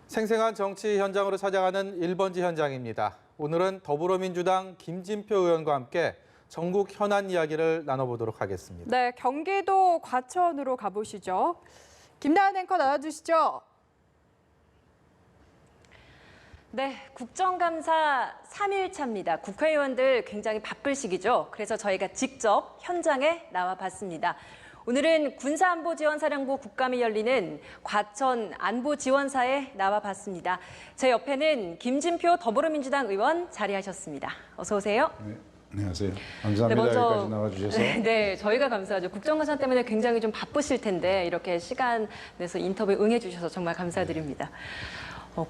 생생한 정치 현장으로 찾아가는 1번지 현장입니다. 오늘은 더불어민주당 김진표 의원과 함께 전국 현안 이야기를 나눠보도록 하겠습니다. 네, 경기도 과천으로 가보시죠. 김나은 앵커 나와주시죠. 네, 국정감사 3일차입니다. 국회의원들 굉장히 바쁠 시기죠. 그래서 저희가 직접 현장에 나와봤습니다. 오늘은 군사안보지원사령부 국감이 열리는 과천 안보지원사에 나와봤습니다. 제 옆에는 김진표 더불어민주당 의원 자리하셨습니다. 어서 오세요. 네, 안녕하세요. 감사합니다. 네, 여기까지 나와주셔서. 네, 저희가 감사하죠. 국정감사 때문에 굉장히 좀 바쁘실 텐데 이렇게 시간 내서 인터뷰 응해주셔서 정말 감사드립니다.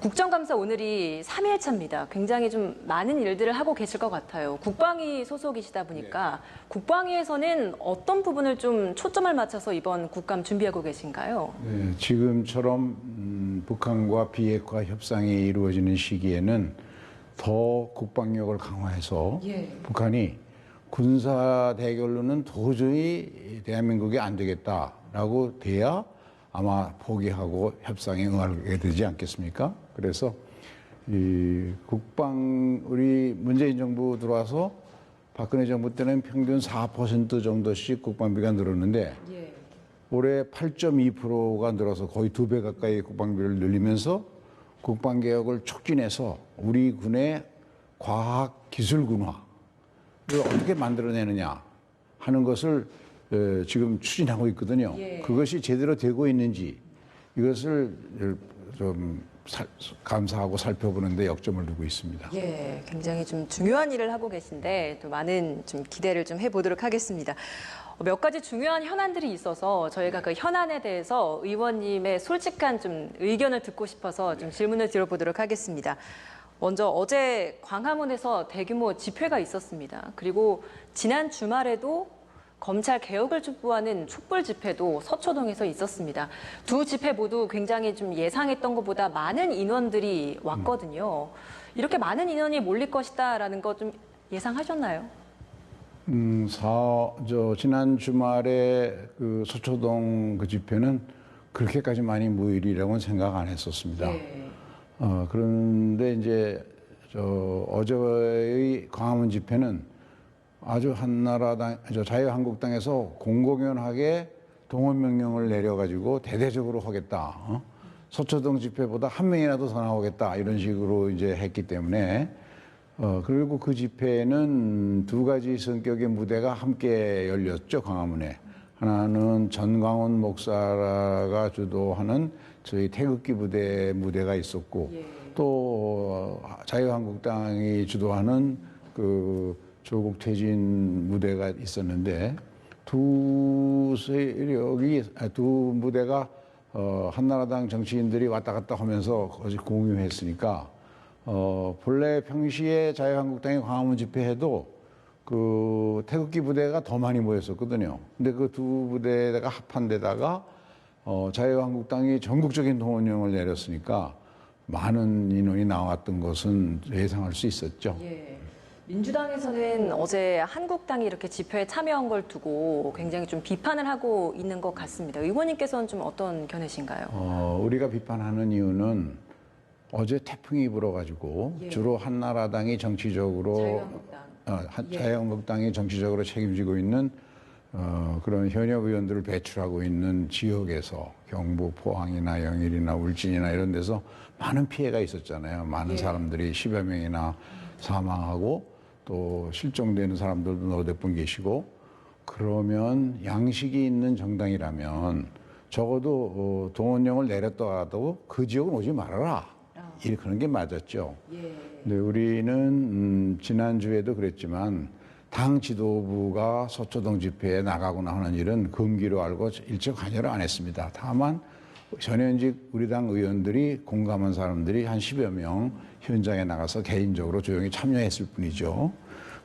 국정감사 오늘이 3일차입니다. 굉장히 좀 많은 일들을 하고 계실 것 같아요. 국방위 소속이시다 보니까 국방위에서는 어떤 부분을 좀 초점을 맞춰서 이번 국감 준비하고 계신가요? 네, 지금처럼 북한과 비핵화 협상이 이루어지는 시기에는 더 국방력을 강화해서 북한이 군사 대결로는 도저히 대한민국이 안 되겠다라고 돼야 아마 포기하고 협상에 응하게 되지 않겠습니까? 그래서 우리 문재인 정부 들어와서 박근혜 정부 때는 평균 4% 정도씩 국방비가 늘었는데 올해 8.2%가 늘어서 거의 2배 가까이 국방비를 늘리면서 국방개혁을 촉진해서 우리 군의 과학기술군화를 어떻게 만들어내느냐 하는 것을 지금 추진하고 있거든요. 그것이 제대로 되고 있는지 이것을 좀 감사하고 살펴보는데 역점을 두고 있습니다. 예, 굉장히 좀 중요한 일을 하고 계신데 또 많은 좀 기대를 좀 해보도록 하겠습니다. 몇 가지 중요한 현안들이 있어서 저희가 그 현안에 대해서 의원님의 솔직한 좀 의견을 듣고 싶어서 좀 질문을 드려보도록 하겠습니다. 먼저 어제 광화문에서 대규모 집회가 있었습니다. 그리고 지난 주말에도 검찰 개혁을 촉구하는 촛불 집회도 서초동에서 있었습니다. 두 집회 모두 굉장히 좀 예상했던 것보다 많은 인원들이 왔거든요. 이렇게 많은 인원이 몰릴 것이다라는 거 좀 예상하셨나요? 지난 주말에 그 서초동 그 집회는 그렇게까지 많이 모이리라고는 생각 안 했었습니다. 그런데 이제 어제의 광화문 집회는 아주 자유한국당에서 공공연하게 동원 명령을 내려가지고 대대적으로 하겠다. 서초동 집회보다 한 명이라도 더 나오겠다. 이런 식으로 이제 했기 때문에 그리고 그 집회는 두 가지 성격의 무대가 함께 열렸죠, 광화문에. 하나는 전광훈 목사가 주도하는 저희 태극기 무대가 있었고 또 자유한국당이 주도하는 그 조국 퇴진 무대가 있었는데 두 무대가 한나라당 정치인들이 왔다 갔다 하면서 거기 공유했으니까 본래 평시에 자유한국당이 광화문 집회해도 그 태극기 부대가 더 많이 모였었거든요. 근데 그 두 부대가 합한 데다가 자유한국당이 전국적인 동원령을 내렸으니까 많은 인원이 나왔던 것은 예상할 수 있었죠. 민주당에서는 어제 한국당이 이렇게 집회에 참여한 걸 두고 굉장히 좀 비판을 하고 있는 것 같습니다. 의원님께서는 좀 어떤 견해신가요? 우리가 비판하는 이유는 어제 태풍이 불어가지고 주로 한나라당이 정치적으로 자유한국당이 정치적으로 책임지고 있는 그런 현역 의원들을 배출하고 있는 지역에서 경북 포항이나 영일이나 울진이나 이런 데서 많은 피해가 있었잖아요. 많은 사람들이 10여 명이나 사망하고 또 실종되는 사람들도 너댓 분 계시고 그러면 양식이 있는 정당이라면 적어도 동원령을 내렸더라도 그 지역은 오지 말아라. 그런 게 맞았죠. 근데 우리는 지난주에도 그랬지만 당 지도부가 서초동 집회에 나가거나 하는 일은 금기로 알고 일체 관여를 안 했습니다. 다만 전현직 우리 당 의원들이 공감한 사람들이 한 10여 명 현장에 나가서 개인적으로 조용히 참여했을 뿐이죠.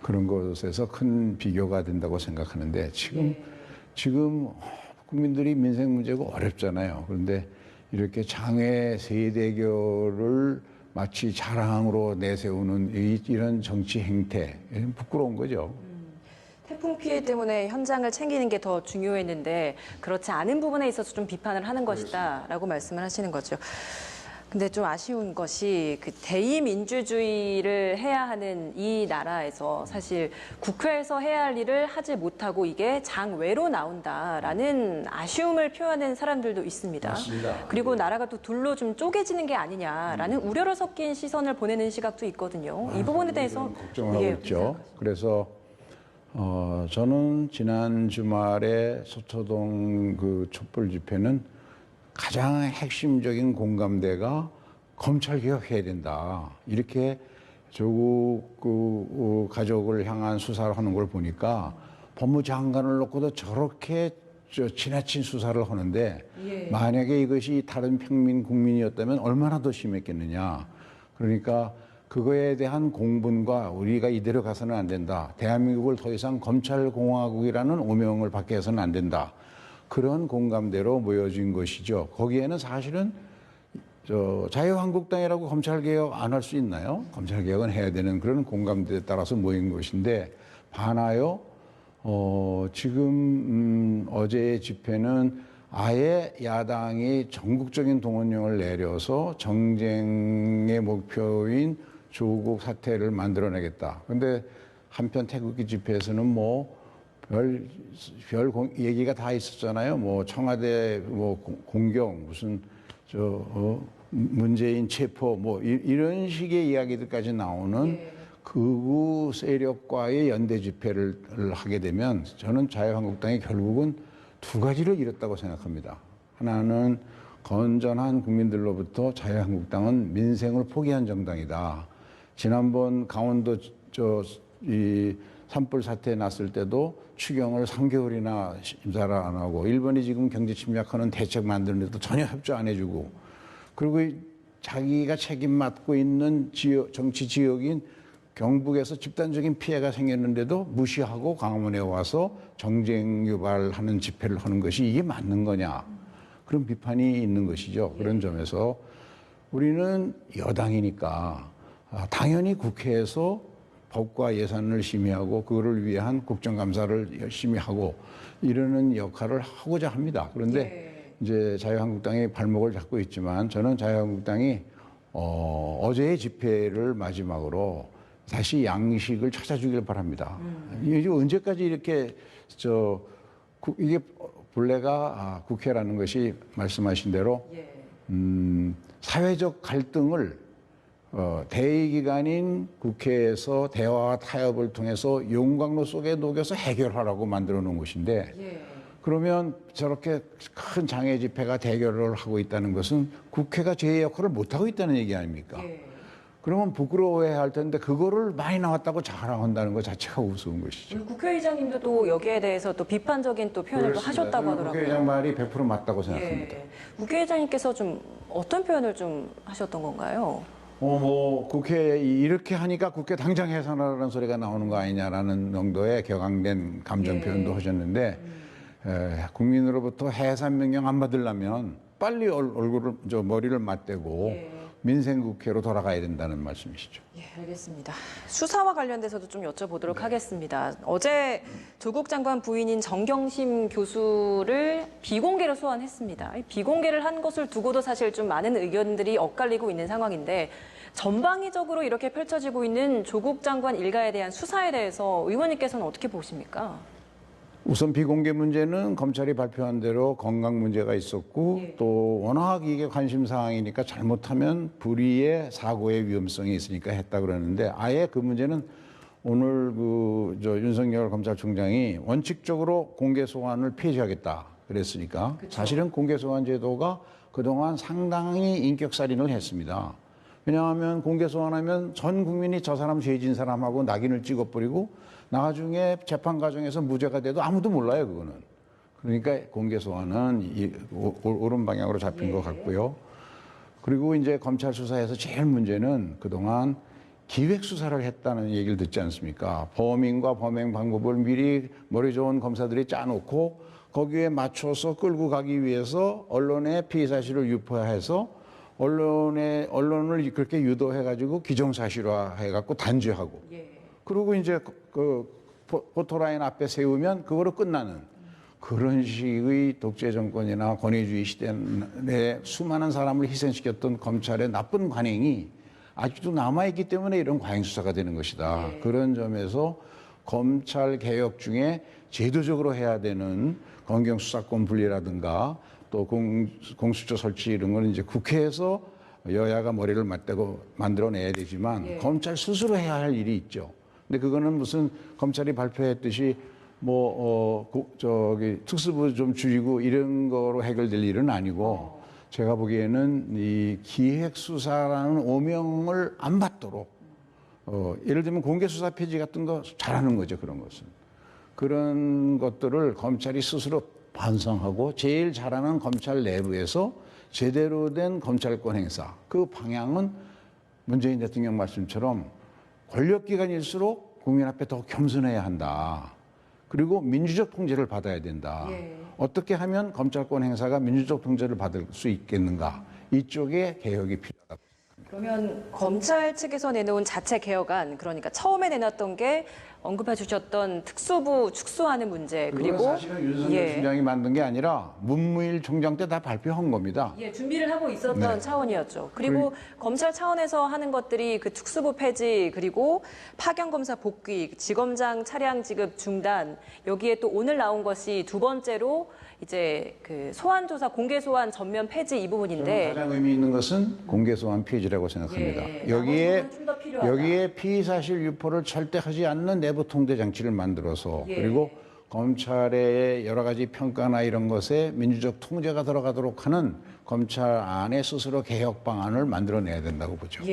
그런 것에서 큰 비교가 된다고 생각하는데 지금 국민들이 민생 문제가 어렵잖아요. 그런데 이렇게 장외 세대결을 마치 자랑으로 내세우는 이런 정치 행태, 부끄러운 거죠. 태풍 피해 때문에 현장을 챙기는 게 더 중요했는데 그렇지 않은 부분에 있어서 좀 비판을 하는 것이다라고 말씀을 하시는 거죠. 근데 좀 아쉬운 것이 그 대의민주주의를 해야 하는 이 나라에서 사실 국회에서 해야 할 일을 하지 못하고 이게 장외로 나온다라는 아쉬움을 표하는 사람들도 있습니다. 맞습니다. 그리고 나라가 또 둘로 좀 쪼개지는 게 아니냐라는 우려를 섞인 시선을 보내는 시각도 있거든요. 이 부분에 대해서 걱정을 하고 있죠. 그래서 저는 지난 주말에 서초동 그 촛불 집회는 가장 핵심적인 공감대가 검찰 개혁해야 된다. 이렇게 조국 그 가족을 향한 수사를 하는 걸 보니까 법무장관을 놓고도 저렇게 지나친 수사를 하는데 만약에 이것이 다른 평민 국민이었다면 얼마나 더 심했겠느냐. 그러니까 그거에 대한 공분과 우리가 이대로 가서는 안 된다. 대한민국을 더 이상 검찰공화국이라는 오명을 받게 해서는 안 된다. 그런 공감대로 모여진 것이죠. 거기에는 사실은 자유한국당이라고 검찰개혁 안 할 수 있나요? 검찰개혁은 해야 되는 그런 공감대에 따라서 모인 것인데 반하여 지금 어제의 집회는 아예 야당이 전국적인 동원령을 내려서 정쟁의 목표인 조국 사태를 만들어내겠다. 그런데 한편 태극기 집회에서는 뭐 별 얘기가 다 있었잖아요. 뭐 청와대 뭐 공격 무슨 문재인 체포 뭐 이런 식의 이야기들까지 나오는 극우 세력과의 연대 집회를 하게 되면 저는 자유한국당이 결국은 두 가지를 잃었다고 생각합니다. 하나는 건전한 국민들로부터 자유한국당은 민생을 포기한 정당이다. 지난번 강원도 이 산불 사태 났을 때도 추경을 3개월이나 심사를 안 하고 일본이 지금 경제 침략하는 대책 만드는데도 전혀 협조 안 해주고 그리고 자기가 책임 맡고 있는 정치 지역인 경북에서 집단적인 피해가 생겼는데도 무시하고 광화문에 와서 정쟁 유발하는 집회를 하는 것이 이게 맞는 거냐 그런 비판이 있는 것이죠. 그런 점에서 우리는 여당이니까 당연히 국회에서 법과 예산을 심의하고 그거를 위한 국정감사를 열심히 하고 이러는 역할을 하고자 합니다. 그런데 이제 자유한국당이 발목을 잡고 있지만 저는 자유한국당이 어제의 집회를 마지막으로 다시 양식을 찾아주길 바랍니다. 이게 언제까지 이렇게 이게 본래가 국회라는 것이 말씀하신 대로 사회적 갈등을 대의기관인 국회에서 대화와 타협을 통해서 용광로 속에 녹여서 해결하라고 만들어 놓은 것인데 그러면 저렇게 큰 장애 집회가 대결을 하고 있다는 것은 국회가 제 역할을 못하고 있다는 얘기 아닙니까? 그러면 부끄러워해야 할 텐데 그거를 많이 나왔다고 자랑한다는 것 자체가 우스운 것이죠. 국회의장님도 또 여기에 대해서 또 비판적인 또 표현을 또 하셨다고 하더라고요. 국회의장 말이 100% 맞다고 생각합니다. 국회의장님께서 좀 어떤 표현을 좀 하셨던 건가요? 뭐 국회 이렇게 하니까 국회 당장 해산하라는 소리가 나오는 거 아니냐라는 정도의 격앙된 감정 표현도 하셨는데 국민으로부터 해산 명령 안 받으려면 빨리 머리를 맞대고 민생국회로 돌아가야 된다는 말씀이시죠. 예, 알겠습니다. 수사와 관련돼서도 좀 여쭤보도록 하겠습니다. 어제 조국 장관 부인인 정경심 교수를 비공개로 소환했습니다. 비공개를 한 것을 두고도 사실 좀 많은 의견들이 엇갈리고 있는 상황인데 전방위적으로 이렇게 펼쳐지고 있는 조국 장관 일가에 대한 수사에 대해서 의원님께서는 어떻게 보십니까? 우선 비공개 문제는 검찰이 발표한 대로 건강 문제가 있었고 또 워낙 이게 관심 사항이니까 잘못하면 불의의 사고의 위험성이 있으니까 했다 그러는데 아예 그 문제는 오늘 윤석열 검찰총장이 원칙적으로 공개 소환을 폐지하겠다 그랬으니까 사실은 공개 소환 제도가 그동안 상당히 인격살인을 했습니다. 왜냐하면 공개 소환하면 전 국민이 저 사람 죄진 사람하고 낙인을 찍어버리고 나중에 재판 과정에서 무죄가 돼도 아무도 몰라요, 그거는. 그러니까 공개 소환은 옳은 방향으로 잡힌 것 같고요. 그리고 이제 검찰 수사에서 제일 문제는 그동안 기획 수사를 했다는 얘기를 듣지 않습니까? 범인과 범행 방법을 미리 머리 좋은 검사들이 짜놓고 거기에 맞춰서 끌고 가기 위해서 언론에 피의 사실을 유포해서 언론을 그렇게 유도해가지고 기정사실화해갖고 단죄하고. 그리고 이제 그 포토라인 앞에 세우면 그거로 끝나는 그런 식의 독재 정권이나 권위주의 시대 내 수많은 사람을 희생시켰던 검찰의 나쁜 관행이 아직도 남아있기 때문에 이런 과잉 수사가 되는 것이다. 그런 점에서 검찰 개혁 중에 제도적으로 해야 되는 검경 수사권 분리라든가 또 공수처 설치 이런 건 이제 국회에서 여야가 머리를 맞대고 만들어내야 되지만 검찰 스스로 해야 할 일이 있죠. 근데 그거는 무슨 검찰이 발표했듯이 특수부 좀 줄이고 이런 거로 해결될 일은 아니고 제가 보기에는 이 기획수사라는 오명을 안 받도록 예를 들면 공개수사 폐지 같은 거 잘하는 거죠. 그런 것은. 그런 것들을 검찰이 스스로 반성하고 제일 잘하는 검찰 내부에서 제대로 된 검찰권 행사. 그 방향은 문재인 대통령 말씀처럼 권력기관일수록 국민 앞에 더 겸손해야 한다. 그리고 민주적 통제를 받아야 된다. 어떻게 하면 검찰권 행사가 민주적 통제를 받을 수 있겠는가. 이쪽에 개혁이 필요하다. 그러면 검찰 측에서 내놓은 자체 개혁안, 그러니까 처음에 내놨던 게 언급해 주셨던 특수부 축소하는 문제, 그리고 사실은 윤석열 총장이 만든 게 아니라 문무일 총장 때 다 발표한 겁니다. 준비를 하고 있었던 차원이었죠. 그리고 검찰 차원에서 하는 것들이 그 특수부 폐지, 그리고 파견 검사 복귀, 지검장 차량 지급 중단, 여기에 또 오늘 나온 것이 두 번째로 이제 그 소환 조사, 공개 소환 전면 폐지 이 부분인데 가장 의미 있는 것은 공개 소환 폐지라고 생각합니다. 여기에 피의 사실 유포를 절대 하지 않는 내부 통제 장치를 만들어서 그리고 검찰의 여러 가지 평가나 이런 것에 민주적 통제가 들어가도록 하는 검찰 안에 스스로 개혁 방안을 만들어내야 된다고 보죠.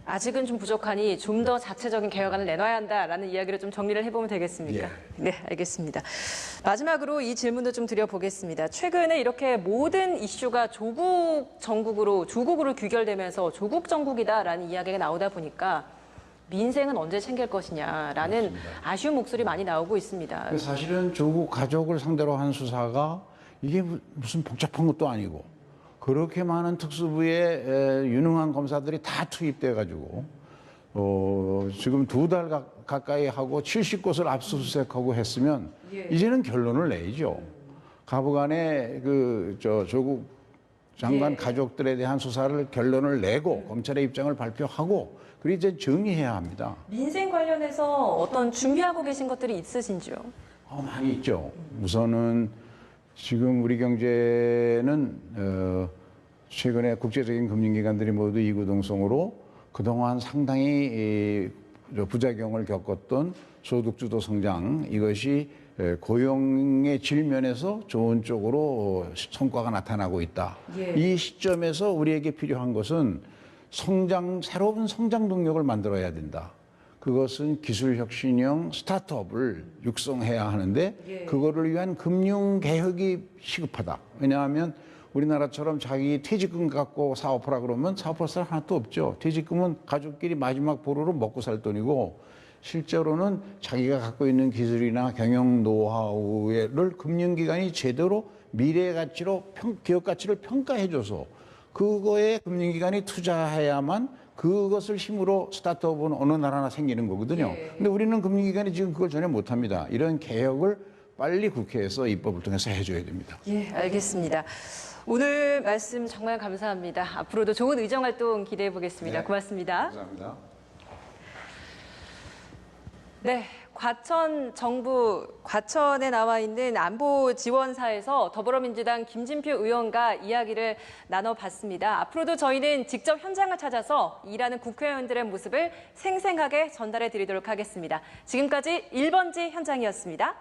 아직은 좀 부족하니 좀 더 자체적인 개혁안을 내놔야 한다라는 이야기를 좀 정리를 해보면 되겠습니까? 네, 알겠습니다. 마지막으로 이 질문도 좀 드려보겠습니다. 최근에 이렇게 모든 이슈가 조국 정국으로 규결되면서 조국 정국이다라는 이야기가 나오다 보니까 민생은 언제 챙길 것이냐라는 맞습니다. 아쉬운 목소리 많이 나오고 있습니다. 사실은 조국 가족을 상대로 한 수사가 이게 무슨 복잡한 것도 아니고 그렇게 많은 특수부에 유능한 검사들이 다 투입돼 가지고 지금 2달 가까이 하고 70곳을 압수수색하고 했으면 이제는 결론을 내야죠. 가부간에 조국 장관 가족들에 대한 수사를 결론을 내고 검찰의 입장을 발표하고 그리고 이제 정리해야 합니다. 민생 관련해서 어떤 준비하고 계신 것들이 있으신지요? 많이 있죠. 우선은 지금 우리 경제는 최근에 국제적인 금융기관들이 모두 이구동성으로 그동안 상당히 부작용을 겪었던 소득주도 성장 이것이 고용의 질면에서 좋은 쪽으로 성과가 나타나고 있다. 이 시점에서 우리에게 필요한 것은 새로운 성장 동력을 만들어야 된다. 그것은 기술혁신형 스타트업을 육성해야 하는데 그거를 위한 금융개혁이 시급하다. 왜냐하면 우리나라처럼 자기 퇴직금 갖고 사업하라 그러면 사업할 사람 하나도 없죠. 퇴직금은 가족끼리 마지막 보루로 먹고 살 돈이고 실제로는 자기가 갖고 있는 기술이나 경영 노하우를 금융기관이 제대로 미래 가치로 기업 가치를 평가해줘서 그거에 금융기관이 투자해야만 그것을 힘으로 스타트업은 어느 나라나 생기는 거거든요. 근데 우리는 금융기관이 지금 그걸 전혀 못합니다. 이런 개혁을 빨리 국회에서 입법을 통해서 해줘야 됩니다. 알겠습니다. 오늘 말씀 정말 감사합니다. 앞으로도 좋은 의정활동 기대해 보겠습니다. 고맙습니다. 감사합니다. 네, 과천에 나와 있는 안보 지원사에서 더불어민주당 김진표 의원과 이야기를 나눠봤습니다. 앞으로도 저희는 직접 현장을 찾아서 일하는 국회의원들의 모습을 생생하게 전달해 드리도록 하겠습니다. 지금까지 1번지 현장이었습니다.